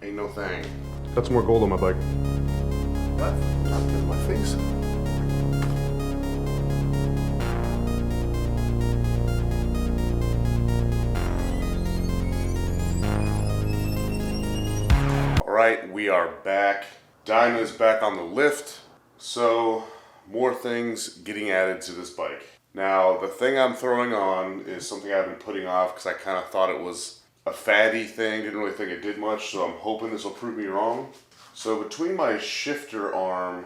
Ain't no thing. Got some more gold on my bike. What? Not in my face. Alright, we are back. Dyna's back on the lift. So, more things getting added to this bike. Now, the thing I'm throwing on is something I've been putting off because I kind of thought it was a fatty thing. Didn't really think it did much, so I'm hoping this will prove me wrong. So between my shifter arm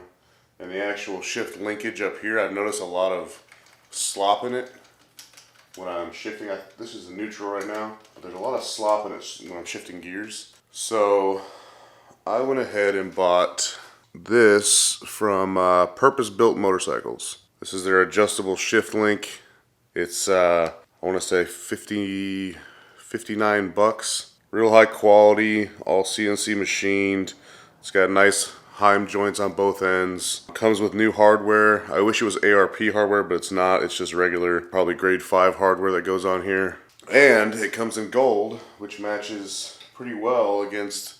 and the actual shift linkage up here, I've noticed a lot of slop in it when I'm shifting. This is the neutral right now, but there's a lot of slop in it when I'm shifting gears. So I went ahead and bought this from Purpose Built Motorcycles. This is their adjustable shift link. It's I want to say 59 bucks. Real high quality, all CNC machined. It's got nice Heim joints on both ends. Comes with new hardware. I wish it was ARP hardware, but it's not. It's just regular, probably grade 5 hardware that goes on here. And it comes in gold, which matches pretty well against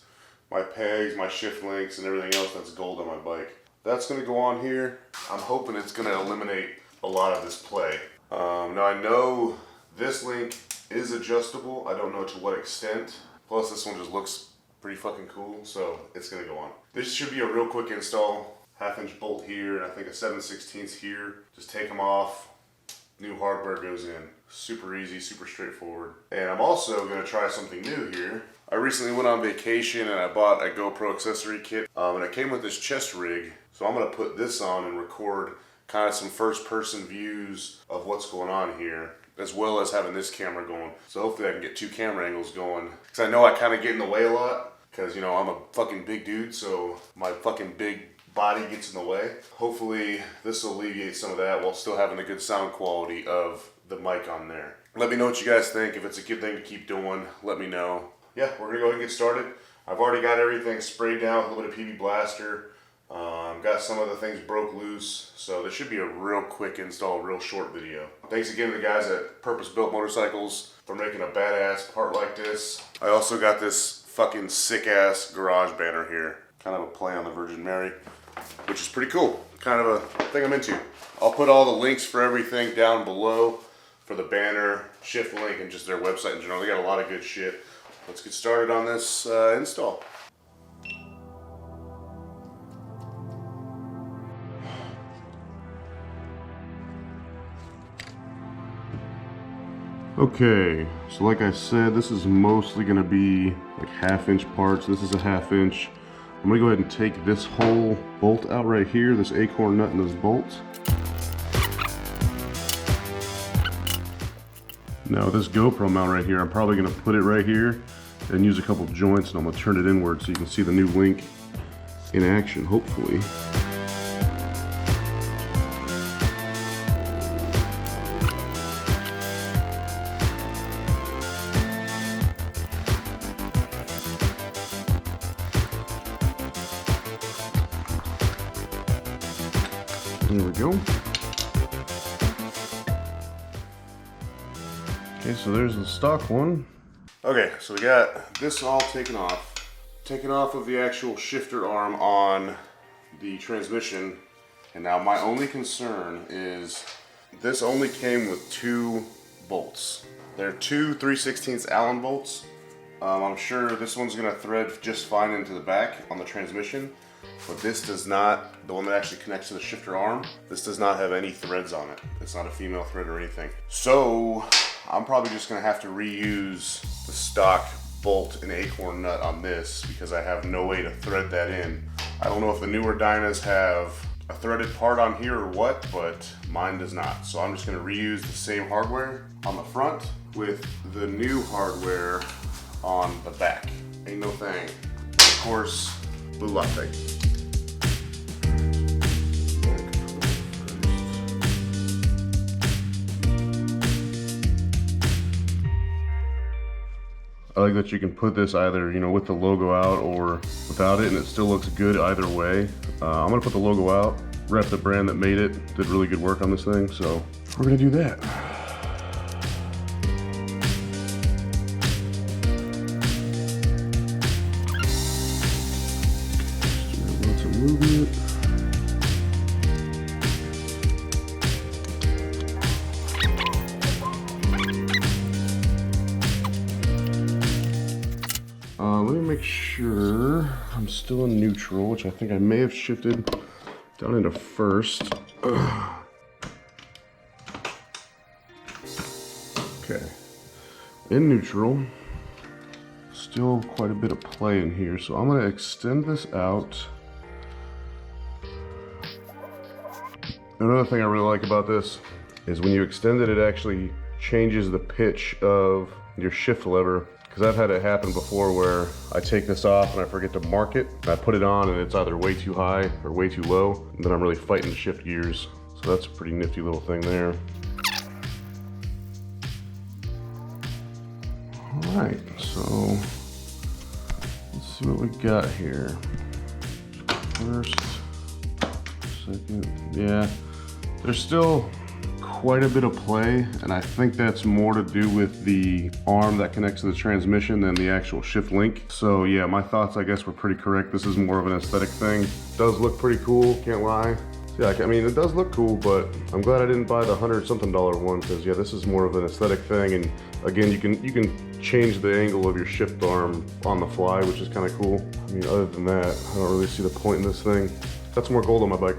my pegs, my shift links, and everything else that's gold on my bike. That's gonna go on here. I'm hoping it's gonna eliminate a lot of this play. Now I know this link is adjustable. I don't know to what extent. Plus this one just looks pretty fucking cool, so it's gonna go on. This should be a real quick install. 1/2-inch bolt here, and I think a 7/16 here. Just take them off. New hardware goes in. Super easy, super straightforward. And I'm also gonna try something new here. I recently went on vacation and I bought a GoPro accessory kit, and it came with this chest rig. So I'm gonna put this on and record kind of some first-person views of what's going on here, as well as having this camera going. So hopefully I can get 2 camera angles going. Because I know I kind of get in the way a lot, because you know I'm a fucking big dude, so my fucking big body gets in the way. Hopefully this will alleviate some of that while still having the good sound quality of the mic on there. Let me know what you guys think. If it's a good thing to keep doing, let me know. Yeah, we're gonna go ahead and get started. I've already got everything sprayed down with a little bit of PB Blaster. Got some of the things broke loose, so this should be a real quick install, real short video. Thanks again to the guys at Purpose Built Motorcycles for making a badass part like this. I also got this fucking sick ass garage banner here. Kind of a play on the Virgin Mary, which is pretty cool. Kind of a thing I'm into. I'll put all the links for everything down below for the banner, shift link, and just their website in general. They got a lot of good shit. Let's get started on this install. Okay, so like I said, this is mostly going to be like 1/2-inch parts. This is a 1/2 inch. I'm going to go ahead and take this whole bolt out right here, this acorn nut and those bolts. Now this GoPro mount right here, I'm probably going to put it right here and use a couple joints, and I'm going to turn it inward so you can see the new link in action, hopefully. There we go. Okay, so there's the stock one. Okay, so we got this all taken off. Taken off of the actual shifter arm on the transmission. And now my only concern is this only came with 2 bolts. They're 2 3/16 Allen bolts. I'm sure this one's gonna thread just fine into the back on the transmission. But this does not, the one that actually connects to the shifter arm, this does not have any threads on it. It's not a female thread or anything. So I'm probably just gonna have to reuse the stock bolt and acorn nut on this because I have no way to thread that in. I don't know if the newer Dynas have a threaded part on here or what, but mine does not. So I'm just gonna reuse the same hardware on the front with the new hardware on the back. Ain't no thing. Of course, blue Loctite. I like that you can put this either, you know, with the logo out or without it, and it still looks good either way. I'm gonna put the logo out, rep the brand that made it, did really good work on this thing, so we're gonna do that. remove it. Let me make sure I'm still in neutral, which I think I may have shifted down into first. Okay, in neutral. Still quite a bit of play in here, so I'm going to extend this out. Another thing I really like about this is when you extend it, it actually changes the pitch of your shift lever. Because I've had it happen before where I take this off and I forget to mark it. I put it on and it's either way too high or way too low, and then I'm really fighting to shift gears. So that's a pretty nifty little thing there. All right, so let's see what we got here. First, second, yeah. There's still quite a bit of play, and I think that's more to do with the arm that connects to the transmission than the actual shift link. So yeah, my thoughts I guess were pretty correct. This is more of an aesthetic thing. Does look pretty cool, can't lie. Yeah, I mean it does look cool, but I'm glad I didn't buy the $100-something one, because yeah, this is more of an aesthetic thing. And again, you can change the angle of your shift arm on the fly, which is kind of cool. I mean, other than that, I don't really see the point in this thing. That's more gold on my bike.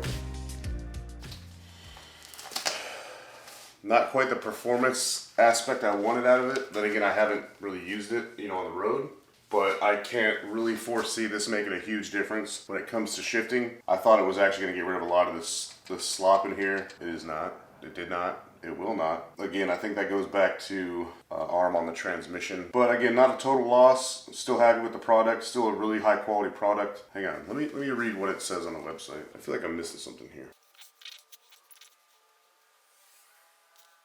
Not quite the performance aspect I wanted out of it. Then again, I haven't really used it, you know, on the road. But I can't really foresee this making a huge difference when it comes to shifting. I thought it was actually going to get rid of a lot of this slop in here. It is not. It did not. It will not. Again, I think that goes back to arm on the transmission. But again, not a total loss. Still happy with the product. Still a really high quality product. Hang on. Let me read what it says on the website. I feel like I'm missing something here.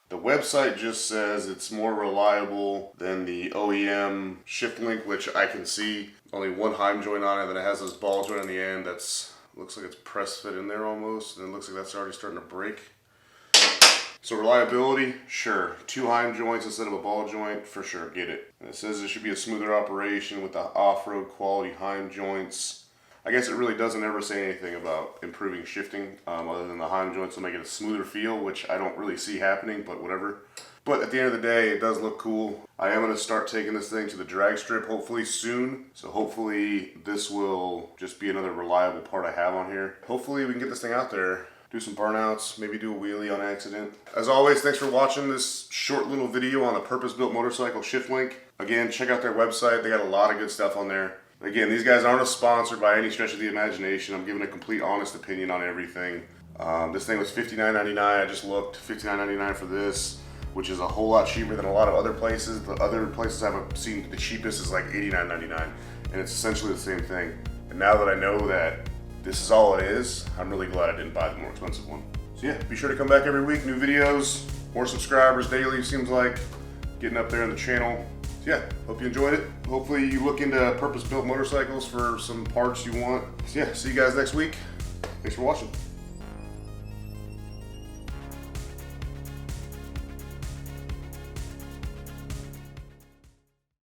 The website just says it's more reliable than the OEM shift link, which I can see only one Heim joint on it, then it has this ball joint on the end that's looks like it's press fit in there almost, and it looks like that's already starting to break. So reliability, sure. 2 Heim joints instead of a ball joint, for sure, get it. And it says it should be a smoother operation with the off-road quality Heim joints. I guess it really doesn't ever say anything about improving shifting, other than the Heim joints will make it a smoother feel, which I don't really see happening, but whatever. But at the end of the day, it does look cool. I am going to start taking this thing to the drag strip hopefully soon. So hopefully this will just be another reliable part I have on here. Hopefully we can get this thing out there, do some burnouts, maybe do a wheelie on accident. As always, thanks for watching this short little video on the purpose-built motorcycle shift link. Again, check out their website. They got a lot of good stuff on there. Again, these guys aren't a sponsor by any stretch of the imagination. I'm giving a complete honest opinion on everything. This thing was $59.99. I just looked, $59.99 for this, which is a whole lot cheaper than a lot of other places. The other places I've seen, the cheapest is like $89.99, and it's essentially the same thing. And now that I know that this is all it is, I'm really glad I didn't buy the more expensive one. So yeah, be sure to come back every week, new videos, more subscribers daily, seems like, getting up there in the channel. Yeah, hope you enjoyed it. Hopefully you look into purpose-built motorcycles for some parts you want. So yeah, see you guys next week. Thanks for watching.